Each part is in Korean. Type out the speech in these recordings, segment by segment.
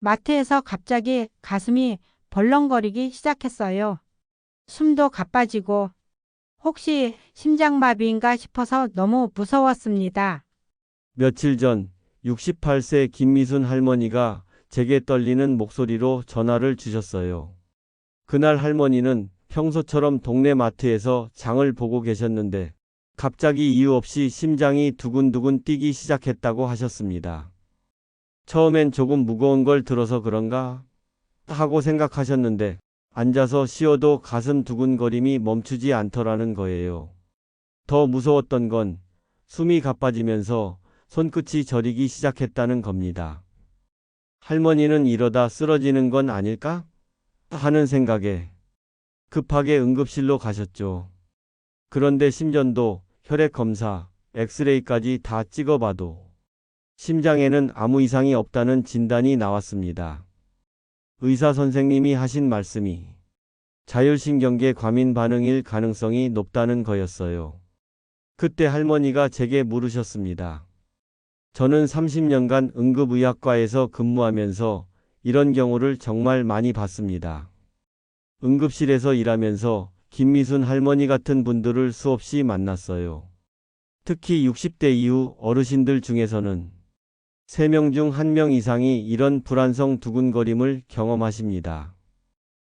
마트에서 갑자기 가슴이 벌렁거리기 시작했어요. 숨도 가빠지고 혹시 심장마비인가 싶어서 너무 무서웠습니다. 며칠 전 68세 김미순 할머니가 제게 떨리는 목소리로 전화를 주셨어요. 그날 할머니는 평소처럼 동네 마트에서 장을 보고 계셨는데 갑자기 이유 없이 심장이 두근두근 뛰기 시작했다고 하셨습니다. 처음엔 조금 무거운 걸 들어서 그런가 하고 생각하셨는데 앉아서 쉬어도 가슴 두근거림이 멈추지 않더라는 거예요. 더 무서웠던 건 숨이 가빠지면서 손끝이 저리기 시작했다는 겁니다. 할머니는 이러다 쓰러지는 건 아닐까 하는 생각에 급하게 응급실로 가셨죠. 그런데 심전도 혈액 검사, 엑스레이까지 다 찍어봐도 심장에는 아무 이상이 없다는 진단이 나왔습니다. 의사 선생님이 하신 말씀이 자율신경계 과민 반응일 가능성이 높다는 거였어요. 그때 할머니가 제게 물으셨습니다. 저는 30년간 응급의학과에서 근무하면서 이런 경우를 정말 많이 봤습니다. 응급실에서 일하면서 김미순 할머니 같은 분들을 수없이 만났어요. 특히 60대 이후 어르신들 중에서는 3명 중 1명 이상이 이런 불안성 두근거림을 경험하십니다.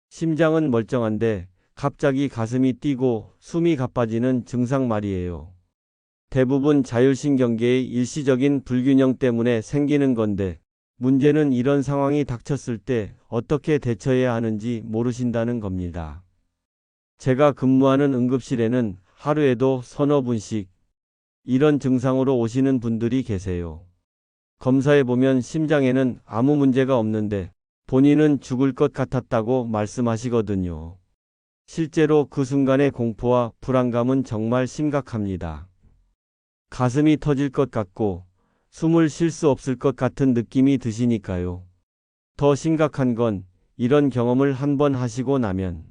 심장은 멀쩡한데 갑자기 가슴이 뛰고 숨이 가빠지는 증상 말이에요. 대부분 자율신경계의 일시적인 불균형 때문에 생기는 건데 문제는 이런 상황이 닥쳤을 때 어떻게 대처해야 하는지 모르신다는 겁니다. 제가 근무하는 응급실에는 하루에도 서너 분씩 이런 증상으로 오시는 분들이 계세요. 검사해보면 심장에는 아무 문제가 없는데 본인은 죽을 것 같았다고 말씀하시거든요. 실제로 그 순간의 공포와 불안감은 정말 심각합니다. 가슴이 터질 것 같고 숨을 쉴 수 없을 것 같은 느낌이 드시니까요. 더 심각한 건 이런 경험을 한 번 하시고 나면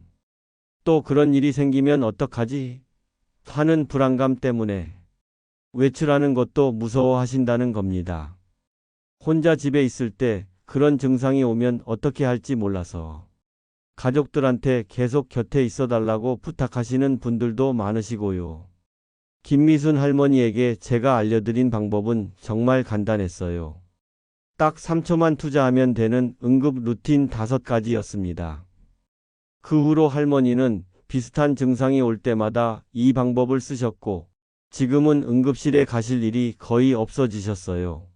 또 그런 일이 생기면 어떡하지? 하는 불안감 때문에 외출하는 것도 무서워하신다는 겁니다. 혼자 집에 있을 때 그런 증상이 오면 어떻게 할지 몰라서 가족들한테 계속 곁에 있어 달라고 부탁하시는 분들도 많으시고요. 김미순 할머니에게 제가 알려드린 방법은 정말 간단했어요. 딱 3초만 투자하면 되는 응급 루틴 5가지였습니다. 그 후로 할머니는 비슷한 증상이 올 때마다 이 방법을 쓰셨고 지금은 응급실에 가실 일이 거의 없어지셨어요.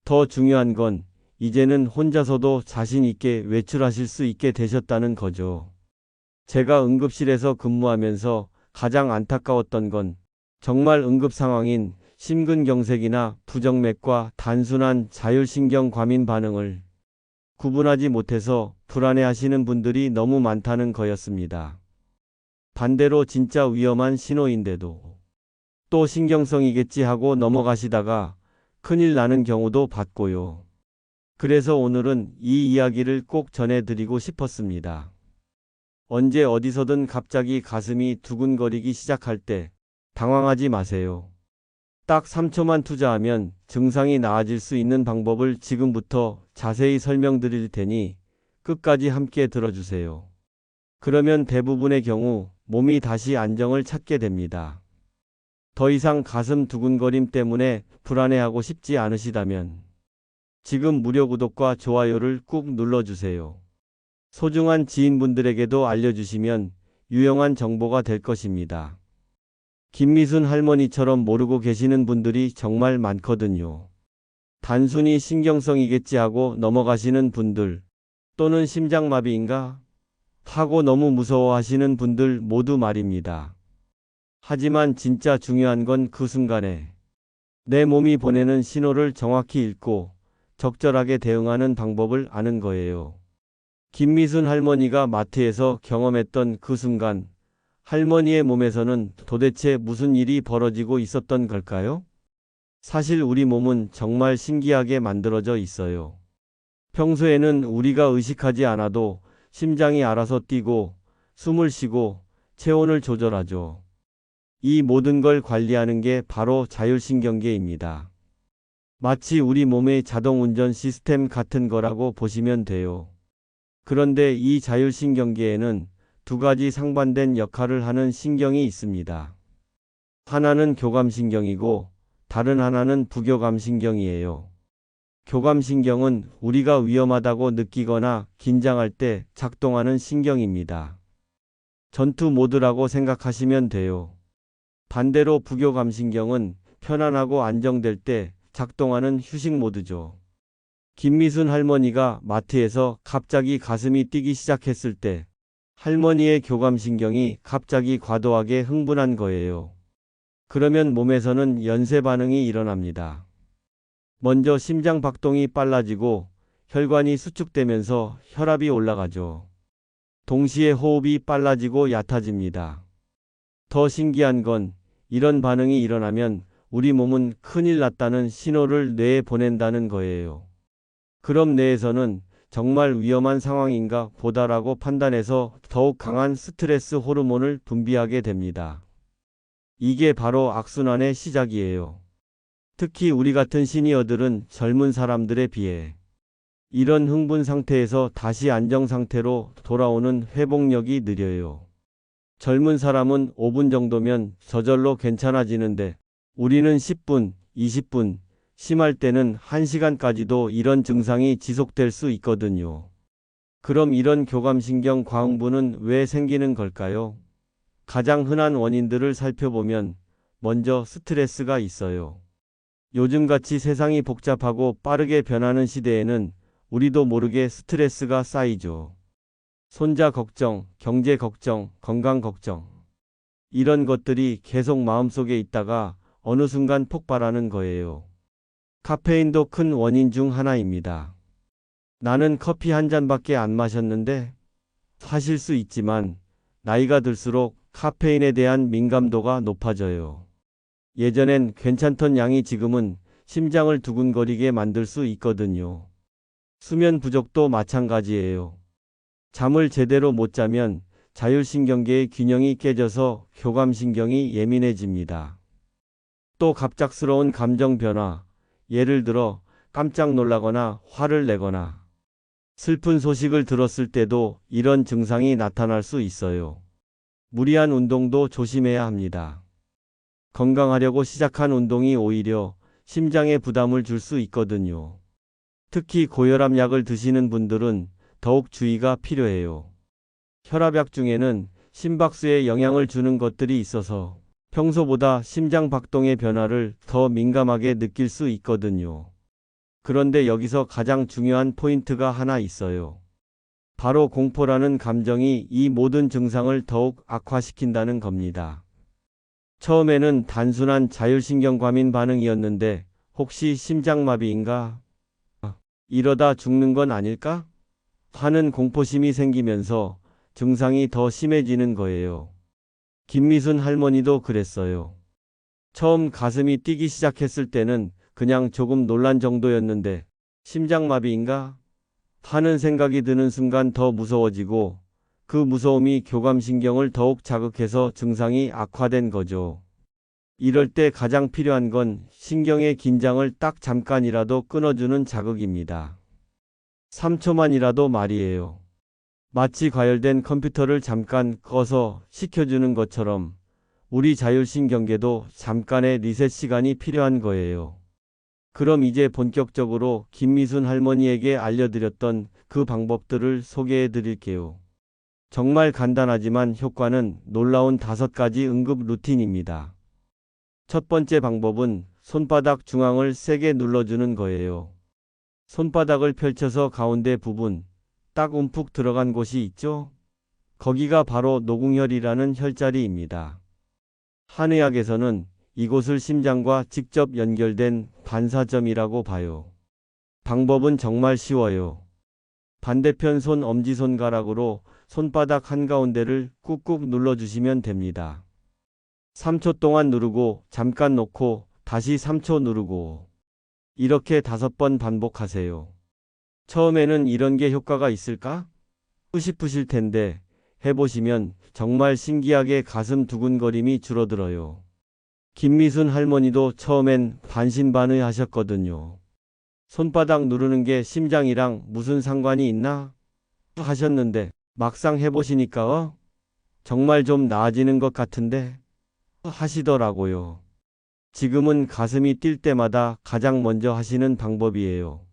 더 중요한 건 이제는 혼자서도 자신 있게 외출하실 수 있게 되셨다는 거죠. 제가 응급실에서 근무하면서 가장 안타까웠던 건 정말 응급 상황인 심근경색이나 부정맥과 단순한 자율신경 과민 반응을 구분하지 못해서 불안해하시는 분들이 너무 많다는 거였습니다. 반대로 진짜 위험한 신호인데도 또 신경성이겠지 하고 넘어가시다가 큰일 나는 경우도 봤고요. 그래서 오늘은 이 이야기를 꼭 전해드리고 싶었습니다. 언제 어디서든 갑자기 가슴이 두근거리기 시작할 때 당황하지 마세요. 딱 3초만 투자하면 증상이 나아질 수 있는 방법을 지금부터 자세히 설명드릴 테니 끝까지 함께 들어주세요. 그러면 대부분의 경우 몸이 다시 안정을 찾게 됩니다. 더 이상 가슴 두근거림 때문에 불안해하고 싶지 않으시다면 지금 무료 구독과 좋아요를 꾹 눌러주세요. 소중한 지인분들에게도 알려주시면 유용한 정보가 될 것입니다. 김미순 할머니처럼 모르고 계시는 분들이 정말 많거든요. 단순히 신경성이겠지 하고 넘어가시는 분들 또는 심장마비인가 하고 너무 무서워하시는 분들 모두 말입니다. 하지만 진짜 중요한 건 그 순간에 내 몸이 보내는 신호를 정확히 읽고 적절하게 대응하는 방법을 아는 거예요. 김미순 할머니가 마트에서 경험했던 그 순간 할머니의 몸에서는 도대체 무슨 일이 벌어지고 있었던 걸까요? 사실 우리 몸은 정말 신기하게 만들어져 있어요. 평소에는 우리가 의식하지 않아도 심장이 알아서 뛰고 숨을 쉬고 체온을 조절하죠. 이 모든 걸 관리하는 게 바로 자율신경계입니다. 마치 우리 몸의 자동 운전 시스템 같은 거라고 보시면 돼요. 그런데 이 자율신경계에는 두 가지 상반된 역할을 하는 신경이 있습니다. 하나는 교감신경이고 다른 하나는 부교감신경이에요. 교감신경은 우리가 위험하다고 느끼거나 긴장할 때 작동하는 신경입니다. 전투 모드라고 생각하시면 돼요. 반대로 부교감신경은 편안하고 안정될 때 작동하는 휴식 모드죠. 김미순 할머니가 마트에서 갑자기 가슴이 뛰기 시작했을 때 할머니의 교감신경이 갑자기 과도하게 흥분한 거예요. 그러면 몸에서는 연쇄 반응이 일어납니다. 먼저 심장 박동이 빨라지고 혈관이 수축되면서 혈압이 올라가죠. 동시에 호흡이 빨라지고 얕아집니다. 더 신기한 건 이런 반응이 일어나면 우리 몸은 큰일 났다는 신호를 뇌에 보낸다는 거예요. 그럼 뇌에서는 정말 위험한 상황인가 보다라고 판단해서 더욱 강한 스트레스 호르몬을 분비하게 됩니다. 이게 바로 악순환의 시작이에요. 특히 우리 같은 시니어들은 젊은 사람들에 비해 이런 흥분 상태에서 다시 안정 상태로 돌아오는 회복력이 느려요. 젊은 사람은 5분 정도면 저절로 괜찮아지는데 우리는 10분, 20분, 심할 때는 1시간까지도 이런 증상이 지속될 수 있거든요. 그럼 이런 교감신경 과흥분은 왜 생기는 걸까요? 가장 흔한 원인들을 살펴보면 먼저 스트레스가 있어요. 요즘같이 세상이 복잡하고 빠르게 변하는 시대에는 우리도 모르게 스트레스가 쌓이죠. 손자 걱정, 경제 걱정, 건강 걱정. 이런 것들이 계속 마음속에 있다가 어느 순간 폭발하는 거예요. 카페인도 큰 원인 중 하나입니다. 나는 커피 한 잔밖에 안 마셨는데 하실 수 있지만 나이가 들수록 카페인에 대한 민감도가 높아져요. 예전엔 괜찮던 양이 지금은 심장을 두근거리게 만들 수 있거든요. 수면 부족도 마찬가지예요. 잠을 제대로 못 자면 자율신경계의 균형이 깨져서 교감신경이 예민해집니다. 또 갑작스러운 감정 변화, 예를 들어 깜짝 놀라거나 화를 내거나 슬픈 소식을 들었을 때도 이런 증상이 나타날 수 있어요. 무리한 운동도 조심해야 합니다. 건강하려고 시작한 운동이 오히려 심장에 부담을 줄 수 있거든요. 특히 고혈압 약을 드시는 분들은 더욱 주의가 필요해요. 혈압약 중에는 심박수에 영향을 주는 것들이 있어서 평소보다 심장 박동의 변화를 더 민감하게 느낄 수 있거든요. 그런데 여기서 가장 중요한 포인트가 하나 있어요. 바로 공포라는 감정이 이 모든 증상을 더욱 악화시킨다는 겁니다. 처음에는 단순한 자율신경 과민 반응이었는데 혹시 심장마비인가? 이러다 죽는 건 아닐까? 하는 공포심이 생기면서 증상이 더 심해지는 거예요. 김미순 할머니도 그랬어요. 처음 가슴이 뛰기 시작했을 때는 그냥 조금 놀란 정도였는데 심장마비인가? 하는 생각이 드는 순간 더 무서워지고 그 무서움이 교감신경을 더욱 자극해서 증상이 악화된 거죠. 이럴 때 가장 필요한 건 신경의 긴장을 딱 잠깐이라도 끊어주는 자극입니다. 3초만이라도 말이에요. 마치 과열된 컴퓨터를 잠깐 꺼서 식혀주는 것처럼 우리 자율신경계도 잠깐의 리셋 시간이 필요한 거예요. 그럼 이제 본격적으로 김미순 할머니에게 알려드렸던 그 방법들을 소개해 드릴게요. 정말 간단하지만 효과는 놀라운 5가지 응급 루틴입니다. 첫 번째 방법은 손바닥 중앙을 세게 눌러주는 거예요. 손바닥을 펼쳐서 가운데 부분, 딱 움푹 들어간 곳이 있죠? 거기가 바로 노궁혈이라는 혈자리입니다. 한의학에서는 이곳을 심장과 직접 연결된 반사점이라고 봐요. 방법은 정말 쉬워요. 반대편 손 엄지손가락으로 손바닥 한가운데를 꾹꾹 눌러주시면 됩니다. 3초 동안 누르고 잠깐 놓고 다시 3초 누르고 이렇게 5번 반복하세요. 처음에는 이런 게 효과가 있을까? 싶으실 텐데 해보시면 정말 신기하게 가슴 두근거림이 줄어들어요. 김미순 할머니도 처음엔 반신반의하셨거든요. 손바닥 누르는 게 심장이랑 무슨 상관이 있나? 하셨는데 막상 해보시니까 정말 좀 나아지는 것 같은데 하시더라고요. 지금은 가슴이 뛸 때마다 가장 먼저 하시는 방법이에요.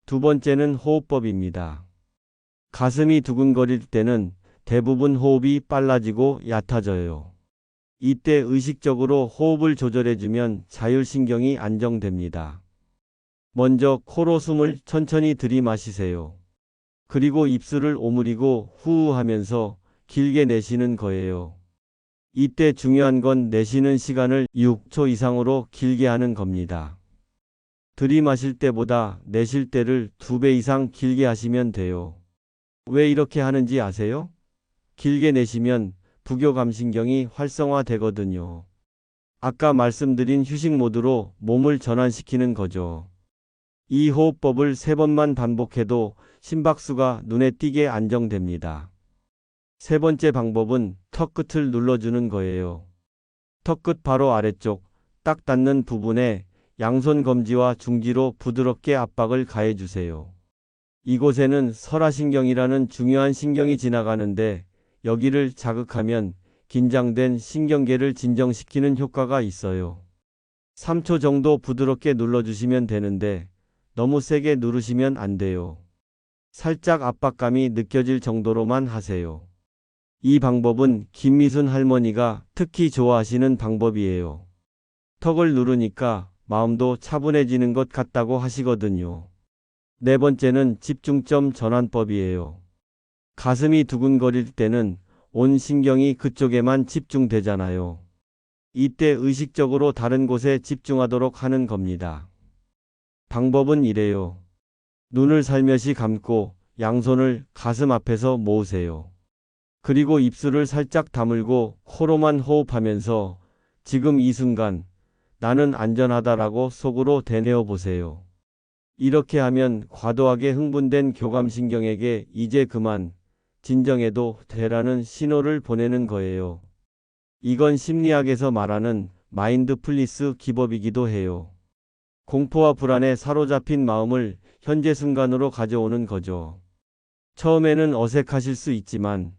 두 번째는 호흡법입니다. 가슴이 두근거릴 때는 대부분 호흡이 빨라지고 얕아져요. 이때 의식적으로 호흡을 조절해주면 자율신경이 안정됩니다. 먼저 코로 숨을 천천히 들이마시세요. 그리고 입술을 오므리고 후후 하면서 길게 내쉬는 거예요. 이때 중요한 건 내쉬는 시간을 6초 이상으로 길게 하는 겁니다. 들이마실 때보다 내쉴 때를 2배 이상 길게 하시면 돼요. 왜 이렇게 하는지 아세요? 길게 내쉬면 부교감신경이 활성화되거든요. 아까 말씀드린 휴식 모드로 몸을 전환시키는 거죠. 이 호흡법을 3번만 반복해도 심박수가 눈에 띄게 안정됩니다. 세 번째 방법은 턱 끝을 눌러주는 거예요. 턱 끝 바로 아래쪽, 딱 닿는 부분에 양손 검지와 중지로 부드럽게 압박을 가해주세요. 이곳에는 설화신경이라는 중요한 신경이 지나가는데 여기를 자극하면 긴장된 신경계를 진정시키는 효과가 있어요. 3초 정도 부드럽게 눌러주시면 되는데 너무 세게 누르시면 안 돼요. 살짝 압박감이 느껴질 정도로만 하세요. 이 방법은 김미순 할머니가 특히 좋아하시는 방법이에요. 턱을 누르니까 마음도 차분해지는 것 같다고 하시거든요. 네 번째는 집중점 전환법이에요. 가슴이 두근거릴 때는 온 신경이 그쪽에만 집중되잖아요. 이때 의식적으로 다른 곳에 집중하도록 하는 겁니다. 방법은 이래요. 눈을 살며시 감고 양손을 가슴 앞에서 모으세요. 그리고 입술을 살짝 다물고 코로만 호흡하면서 지금 이 순간 나는 안전하다라고 속으로 되뇌어 보세요. 이렇게 하면 과도하게 흥분된 교감신경에게 이제 그만 진정해도 되라는 신호를 보내는 거예요. 이건 심리학에서 말하는 마인드풀리스 기법이기도 해요. 공포와 불안에 사로잡힌 마음을 현재 순간으로 가져오는 거죠. 처음에는 어색하실 수 있지만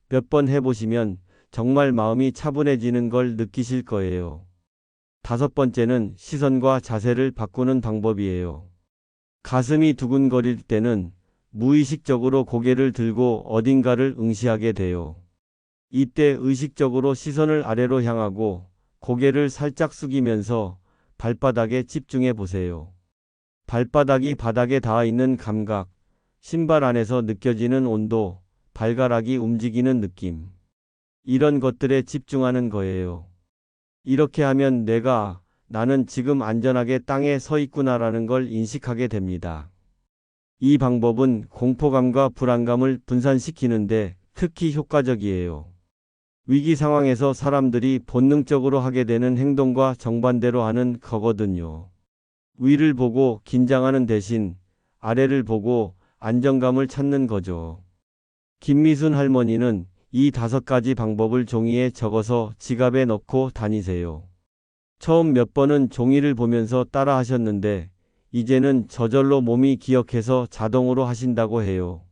몇 번 해보시면 정말 마음이 차분해지는 걸 느끼실 거예요. 다섯 번째는 시선과 자세를 바꾸는 방법이에요. 가슴이 두근거릴 때는 무의식적으로 고개를 들고 어딘가를 응시하게 돼요. 이때 의식적으로 시선을 아래로 향하고 고개를 살짝 숙이면서 발바닥에 집중해 보세요. 발바닥이 바닥에 닿아 있는 감각, 신발 안에서 느껴지는 온도, 발가락이 움직이는 느낌. 이런 것들에 집중하는 거예요. 이렇게 하면 나는 지금 안전하게 땅에 서 있구나라는 걸 인식하게 됩니다. 이 방법은 공포감과 불안감을 분산시키는데 특히 효과적이에요. 위기 상황에서 사람들이 본능적으로 하게 되는 행동과 정반대로 하는 거거든요. 위를 보고 긴장하는 대신 아래를 보고 안정감을 찾는 거죠. 김미순 할머니는 이 5가지 방법을 종이에 적어서 지갑에 넣고 다니세요. 처음 몇 번은 종이를 보면서 따라 하셨는데 이제는 저절로 몸이 기억해서 자동으로 하신다고 해요.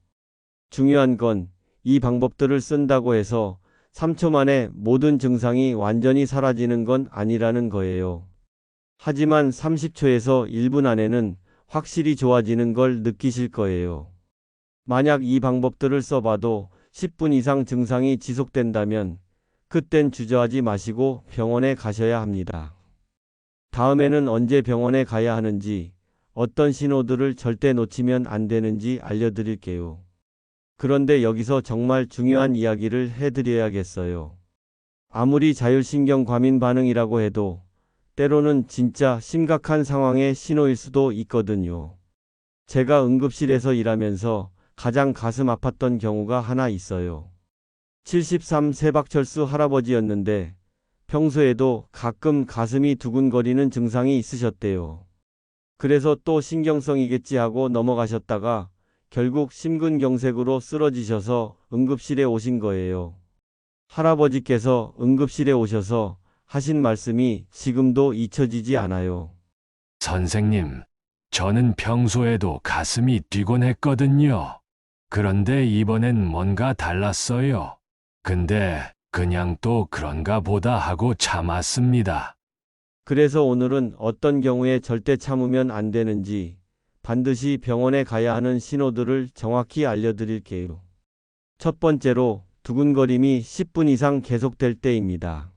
중요한 건 이 방법들을 쓴다고 해서 3초 만에 모든 증상이 완전히 사라지는 건 아니라는 거예요. 하지만 30초에서 1분 안에는 확실히 좋아지는 걸 느끼실 거예요. 만약 이 방법들을 써봐도 10분 이상 증상이 지속된다면 그땐 주저하지 마시고 병원에 가셔야 합니다. 다음에는 언제 병원에 가야 하는지, 어떤 신호들을 절대 놓치면 안 되는지 알려드릴게요. 그런데 여기서 정말 중요한 이야기를 해드려야겠어요. 아무리 자율신경 과민 반응이라고 해도 때로는 진짜 심각한 상황의 신호일 수도 있거든요. 제가 응급실에서 일하면서 가장 가슴 아팠던 경우가 하나 있어요. 73세 박철수 할아버지였는데 평소에도 가끔 가슴이 두근거리는 증상이 있으셨대요. 그래서 또 신경성이겠지 하고 넘어가셨다가 결국 심근경색으로 쓰러지셔서 응급실에 오신 거예요. 할아버지께서 응급실에 오셔서 하신 말씀이 지금도 잊혀지지 않아요. 선생님, 저는 평소에도 가슴이 뛰곤 했거든요. 그런데 이번엔 뭔가 달랐어요. 근데 그냥 또 그런가 보다 하고 참았습니다. 그래서 오늘은 어떤 경우에 절대 참으면 안 되는지, 반드시 병원에 가야 하는 신호들을 정확히 알려드릴게요. 첫 번째로, 두근거림이 10분 이상 계속될 때입니다.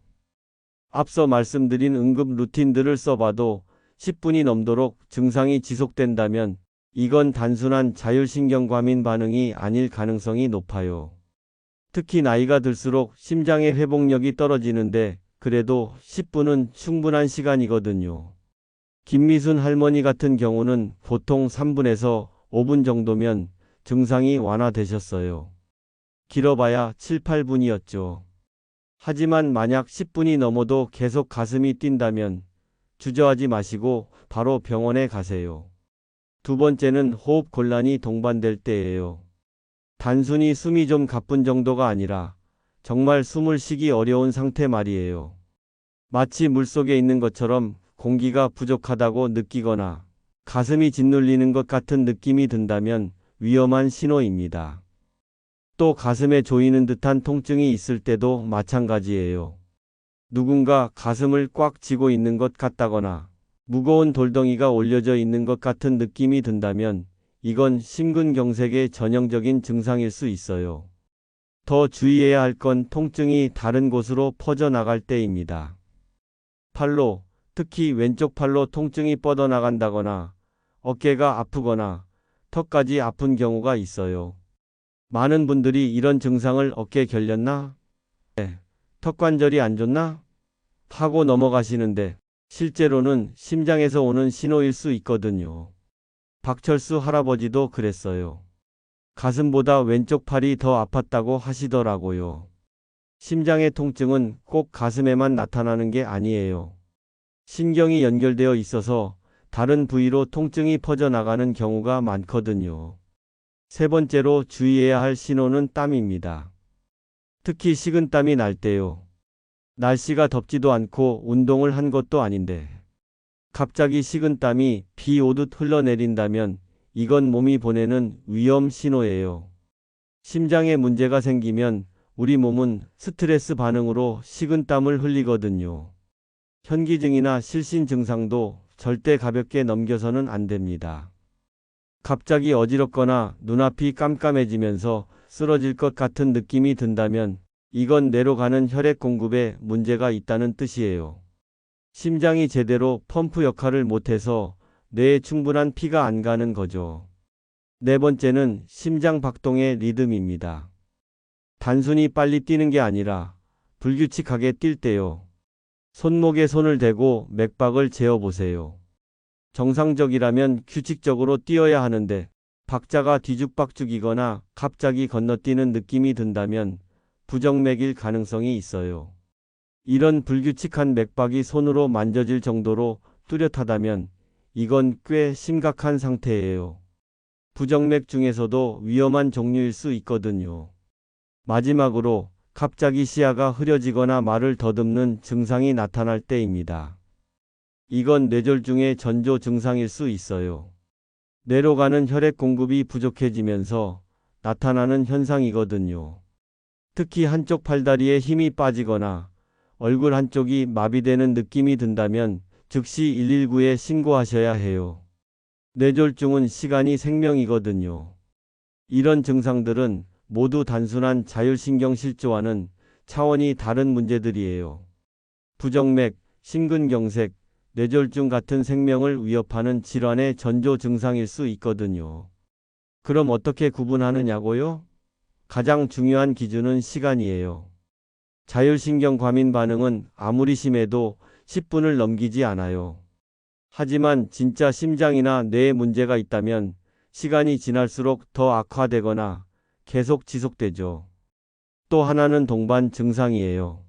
앞서 말씀드린 응급 루틴들을 써봐도 10분이 넘도록 증상이 지속된다면 이건 단순한 자율신경과민 반응이 아닐 가능성이 높아요. 특히 나이가 들수록 심장의 회복력이 떨어지는데 그래도 10분은 충분한 시간이거든요. 김미순 할머니 같은 경우는 보통 3분에서 5분 정도면 증상이 완화되셨어요. 길어봐야 7, 8분이었죠. 하지만 만약 10분이 넘어도 계속 가슴이 뛴다면 주저하지 마시고 바로 병원에 가세요. 두 번째는 호흡 곤란이 동반될 때예요. 단순히 숨이 좀 가쁜 정도가 아니라 정말 숨을 쉬기 어려운 상태 말이에요. 마치 물속에 있는 것처럼 공기가 부족하다고 느끼거나 가슴이 짓눌리는 것 같은 느낌이 든다면 위험한 신호입니다. 또 가슴에 조이는 듯한 통증이 있을 때도 마찬가지예요. 누군가 가슴을 꽉 쥐고 있는 것 같다거나 무거운 돌덩이가 올려져 있는 것 같은 느낌이 든다면 이건 심근경색의 전형적인 증상일 수 있어요. 더 주의해야 할 건 통증이 다른 곳으로 퍼져나갈 때입니다. 팔로, 특히 왼쪽 팔로 통증이 뻗어나간다거나 어깨가 아프거나 턱까지 아픈 경우가 있어요. 많은 분들이 이런 증상을 어깨 결렸나? 턱관절이 안 좋나? 하고 넘어가시는데 실제로는 심장에서 오는 신호일 수 있거든요. 박철수 할아버지도 그랬어요. 가슴보다 왼쪽 팔이 더 아팠다고 하시더라고요. 심장의 통증은 꼭 가슴에만 나타나는 게 아니에요. 신경이 연결되어 있어서 다른 부위로 통증이 퍼져나가는 경우가 많거든요. 세 번째로 주의해야 할 신호는 땀입니다. 특히 식은땀이 날 때요. 날씨가 덥지도 않고 운동을 한 것도 아닌데 갑자기 식은땀이 비 오듯 흘러내린다면 이건 몸이 보내는 위험 신호예요. 심장에 문제가 생기면 우리 몸은 스트레스 반응으로 식은땀을 흘리거든요. 현기증이나 실신 증상도 절대 가볍게 넘겨서는 안 됩니다. 갑자기 어지럽거나 눈앞이 깜깜해지면서 쓰러질 것 같은 느낌이 든다면 이건 뇌로 가는 혈액 공급에 문제가 있다는 뜻이에요. 심장이 제대로 펌프 역할을 못해서 뇌에 충분한 피가 안 가는 거죠. 네 번째는 심장 박동의 리듬입니다. 단순히 빨리 뛰는 게 아니라 불규칙하게 뛸 때요. 손목에 손을 대고 맥박을 재어보세요. 정상적이라면 규칙적으로 뛰어야 하는데 박자가 뒤죽박죽이거나 갑자기 건너뛰는 느낌이 든다면 부정맥일 가능성이 있어요. 이런 불규칙한 맥박이 손으로 만져질 정도로 뚜렷하다면 이건 꽤 심각한 상태예요. 부정맥 중에서도 위험한 종류일 수 있거든요. 마지막으로 갑자기 시야가 흐려지거나 말을 더듬는 증상이 나타날 때입니다. 이건 뇌졸중의 전조 증상일 수 있어요. 뇌로 가는 혈액 공급이 부족해지면서 나타나는 현상이거든요. 특히 한쪽 팔다리에 힘이 빠지거나 얼굴 한쪽이 마비되는 느낌이 든다면 즉시 119에 신고하셔야 해요. 뇌졸중은 시간이 생명이거든요. 이런 증상들은 모두 단순한 자율신경 실조와는 차원이 다른 문제들이에요. 부정맥, 심근경색, 뇌졸중 같은 생명을 위협하는 질환의 전조 증상일 수 있거든요. 그럼 어떻게 구분하느냐고요? 가장 중요한 기준은 시간이에요. 자율신경 과민 반응은 아무리 심해도 10분을 넘기지 않아요. 하지만 진짜 심장이나 뇌에 문제가 있다면 시간이 지날수록 더 악화되거나 계속 지속되죠. 또 하나는 동반 증상이에요.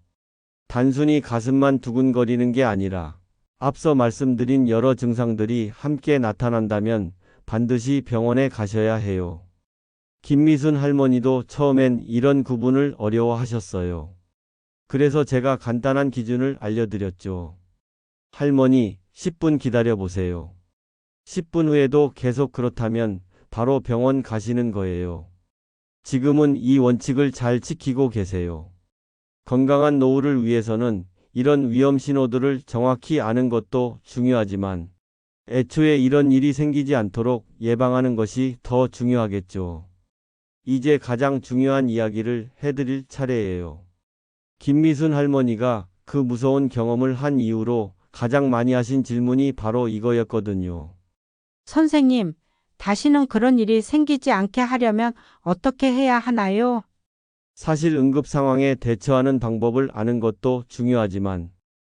단순히 가슴만 두근거리는 게 아니라 앞서 말씀드린 여러 증상들이 함께 나타난다면 반드시 병원에 가셔야 해요. 김미순 할머니도 처음엔 이런 구분을 어려워하셨어요. 그래서 제가 간단한 기준을 알려드렸죠. 할머니, 10분 기다려 보세요. 10분 후에도 계속 그렇다면 바로 병원 가시는 거예요. 지금은 이 원칙을 잘 지키고 계세요. 건강한 노후를 위해서는 이런 위험 신호들을 정확히 아는 것도 중요하지만 애초에 이런 일이 생기지 않도록 예방하는 것이 더 중요하겠죠. 이제 가장 중요한 이야기를 해드릴 차례예요. 김미순 할머니가 그 무서운 경험을 한 이후로 가장 많이 하신 질문이 바로 이거였거든요. 선생님, 다시는 그런 일이 생기지 않게 하려면 어떻게 해야 하나요? 사실 응급 상황에 대처하는 방법을 아는 것도 중요하지만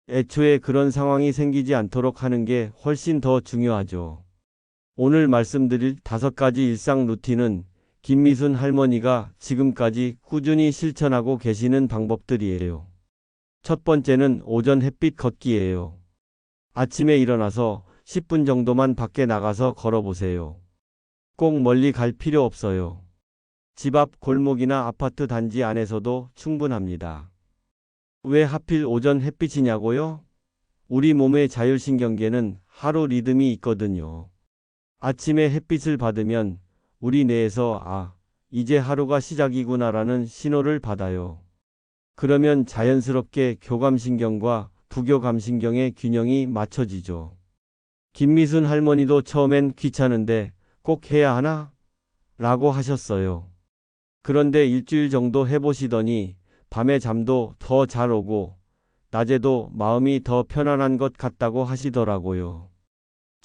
애초에 그런 상황이 생기지 않도록 하는 게 훨씬 더 중요하죠. 오늘 말씀드릴 5가지 일상 루틴은 김미순 할머니가 지금까지 꾸준히 실천하고 계시는 방법들이에요. 첫 번째는 오전 햇빛 걷기예요. 아침에 일어나서 10분 정도만 밖에 나가서 걸어보세요. 꼭 멀리 갈 필요 없어요. 집 앞 골목이나 아파트 단지 안에서도 충분합니다. 왜 하필 오전 햇빛이냐고요? 우리 몸의 자율신경계는 하루 리듬이 있거든요. 아침에 햇빛을 받으면 우리 뇌에서 이제 하루가 시작이구나라는 신호를 받아요. 그러면 자연스럽게 교감신경과 부교감신경의 균형이 맞춰지죠. 김미순 할머니도 처음엔 귀찮은데 꼭 해야 하나? 라고 하셨어요. 그런데 일주일 정도 해보시더니 밤에 잠도 더 잘 오고 낮에도 마음이 더 편안한 것 같다고 하시더라고요.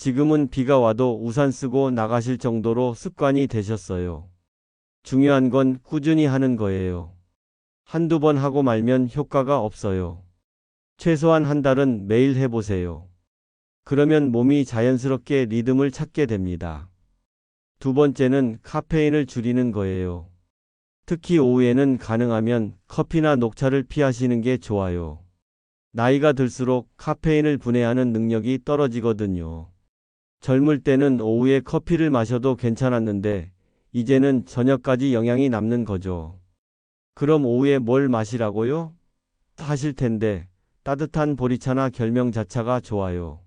지금은 비가 와도 우산 쓰고 나가실 정도로 습관이 되셨어요. 중요한 건 꾸준히 하는 거예요. 한두 번 하고 말면 효과가 없어요. 최소한 한 달은 매일 해보세요. 그러면 몸이 자연스럽게 리듬을 찾게 됩니다. 두 번째는 카페인을 줄이는 거예요. 특히 오후에는 가능하면 커피나 녹차를 피하시는 게 좋아요. 나이가 들수록 카페인을 분해하는 능력이 떨어지거든요. 젊을 때는 오후에 커피를 마셔도 괜찮았는데 이제는 저녁까지 영향이 남는 거죠. 그럼 오후에 뭘 마시라고요? 하실 텐데 따뜻한 보리차나 결명자차가 좋아요.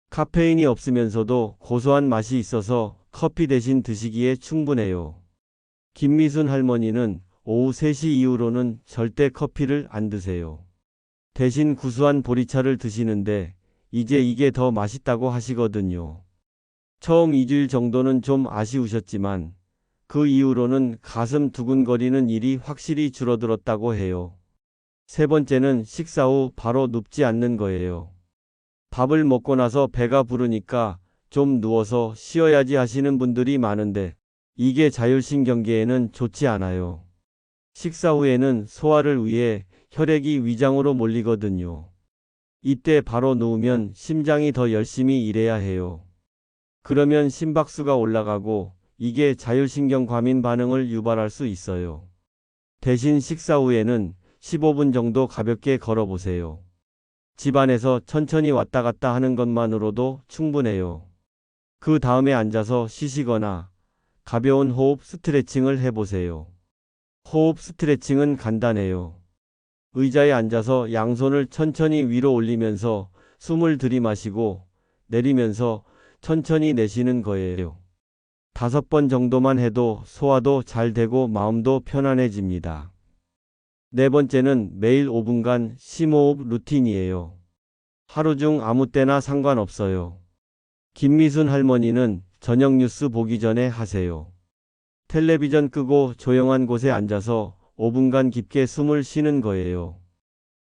카페인이 없으면서도 고소한 맛이 있어서 커피 대신 드시기에 충분해요. 김미순 할머니는 오후 3시 이후로는 절대 커피를 안 드세요. 대신 구수한 보리차를 드시는데 이제 이게 더 맛있다고 하시거든요. 처음 2주일 정도는 좀 아쉬우셨지만 그 이후로는 가슴 두근거리는 일이 확실히 줄어들었다고 해요. 세 번째는 식사 후 바로 눕지 않는 거예요. 밥을 먹고 나서 배가 부르니까 좀 누워서 쉬어야지 하시는 분들이 많은데 이게 자율신경계에는 좋지 않아요. 식사 후에는 소화를 위해 혈액이 위장으로 몰리거든요. 이때 바로 누우면 심장이 더 열심히 일해야 해요. 그러면 심박수가 올라가고 이게 자율신경 과민 반응을 유발할 수 있어요. 대신 식사 후에는 15분 정도 가볍게 걸어보세요. 집안에서 천천히 왔다 갔다 하는 것만으로도 충분해요. 그 다음에 앉아서 쉬시거나 가벼운 호흡 스트레칭을 해보세요. 호흡 스트레칭은 간단해요. 의자에 앉아서 양손을 천천히 위로 올리면서 숨을 들이마시고 내리면서 천천히 내쉬는 거예요. 5번 정도만 해도 소화도 잘 되고 마음도 편안해집니다. 네 번째는 매일 5분간 심호흡 루틴이에요. 하루 중 아무 때나 상관없어요. 김미순 할머니는 저녁 뉴스 보기 전에 하세요. 텔레비전 끄고 조용한 곳에 앉아서 5분간 깊게 숨을 쉬는 거예요.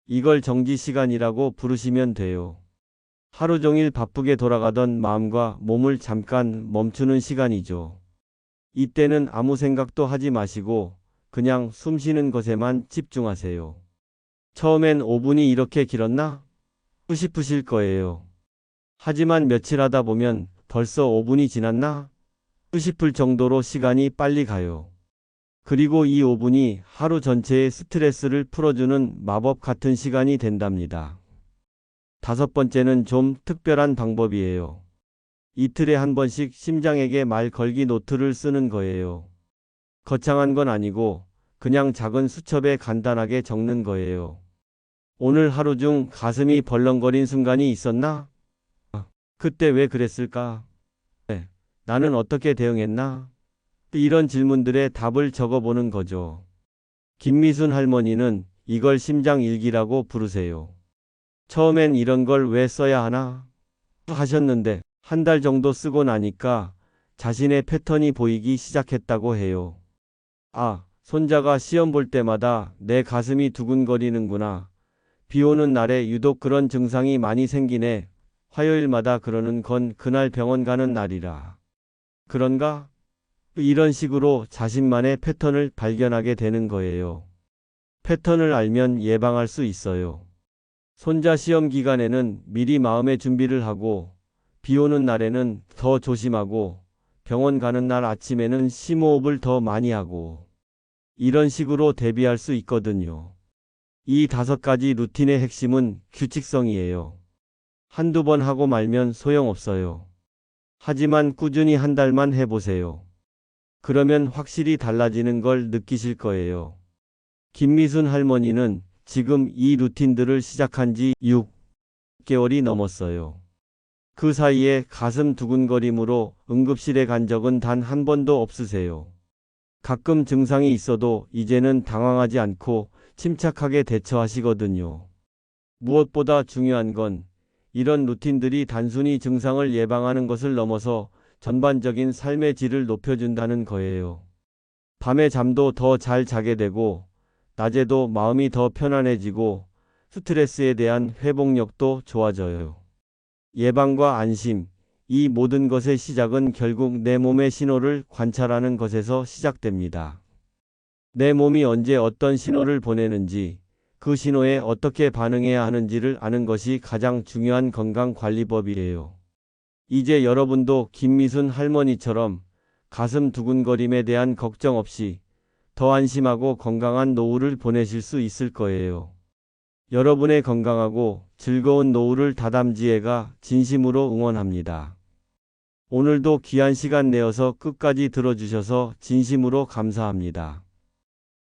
이걸 정지 시간이라고 부르시면 돼요. 하루 종일 바쁘게 돌아가던 마음과 몸을 잠깐 멈추는 시간이죠. 이때는 아무 생각도 하지 마시고 그냥 숨 쉬는 것에만 집중하세요. 처음엔 5분이 이렇게 길었나? 싶으실 거예요. 하지만 며칠 하다 보면 벌써 5분이 지났나? 싶을 정도로 시간이 빨리 가요. 그리고 이 5분이 하루 전체의 스트레스를 풀어주는 마법 같은 시간이 된답니다. 5번째는 좀 특별한 방법이에요. 이틀에 한 번씩 심장에게 말 걸기 노트를 쓰는 거예요. 거창한 건 아니고 그냥 작은 수첩에 간단하게 적는 거예요. 오늘 하루 중 가슴이 벌렁거린 순간이 있었나? 그때 왜 그랬을까? 나는 어떻게 대응했나? 이런 질문들의 답을 적어보는 거죠. 김미순 할머니는 이걸 심장일기라고 부르세요. 처음엔 이런 걸 왜 써야 하나? 하셨는데 한 달 정도 쓰고 나니까 자신의 패턴이 보이기 시작했다고 해요. 아, 손자가 시험 볼 때마다 내 가슴이 두근거리는구나. 비 오는 날에 유독 그런 증상이 많이 생기네. 화요일마다 그러는 건 그날 병원 가는 날이라. 그런가? 이런 식으로 자신만의 패턴을 발견하게 되는 거예요. 패턴을 알면 예방할 수 있어요. 손자 시험 기간에는 미리 마음의 준비를 하고, 비 오는 날에는 더 조심하고, 병원 가는 날 아침에는 심호흡을 더 많이 하고, 이런 식으로 대비할 수 있거든요. 이 5가지 루틴의 핵심은 규칙성이에요. 한두 번 하고 말면 소용없어요. 하지만 꾸준히 한 달만 해보세요. 그러면 확실히 달라지는 걸 느끼실 거예요. 김미순 할머니는 지금 이 루틴들을 시작한 지 6개월이 넘었어요. 그 사이에 가슴 두근거림으로 응급실에 간 적은 단 한 번도 없으세요. 가끔 증상이 있어도 이제는 당황하지 않고 침착하게 대처하시거든요. 무엇보다 중요한 건 이런 루틴들이 단순히 증상을 예방하는 것을 넘어서 전반적인 삶의 질을 높여준다는 거예요. 밤에 잠도 더 잘 자게 되고, 낮에도 마음이 더 편안해지고, 스트레스에 대한 회복력도 좋아져요. 예방과 안심, 이 모든 것의 시작은 결국 내 몸의 신호를 관찰하는 것에서 시작됩니다. 내 몸이 언제 어떤 신호를 보내는지, 그 신호에 어떻게 반응해야 하는지를 아는 것이 가장 중요한 건강관리법이에요. 이제 여러분도 김미순 할머니처럼 가슴 두근거림에 대한 걱정 없이 더 안심하고 건강한 노후를 보내실 수 있을 거예요. 여러분의 건강하고 즐거운 노후를 다담지혜가 진심으로 응원합니다. 오늘도 귀한 시간 내어서 끝까지 들어주셔서 진심으로 감사합니다.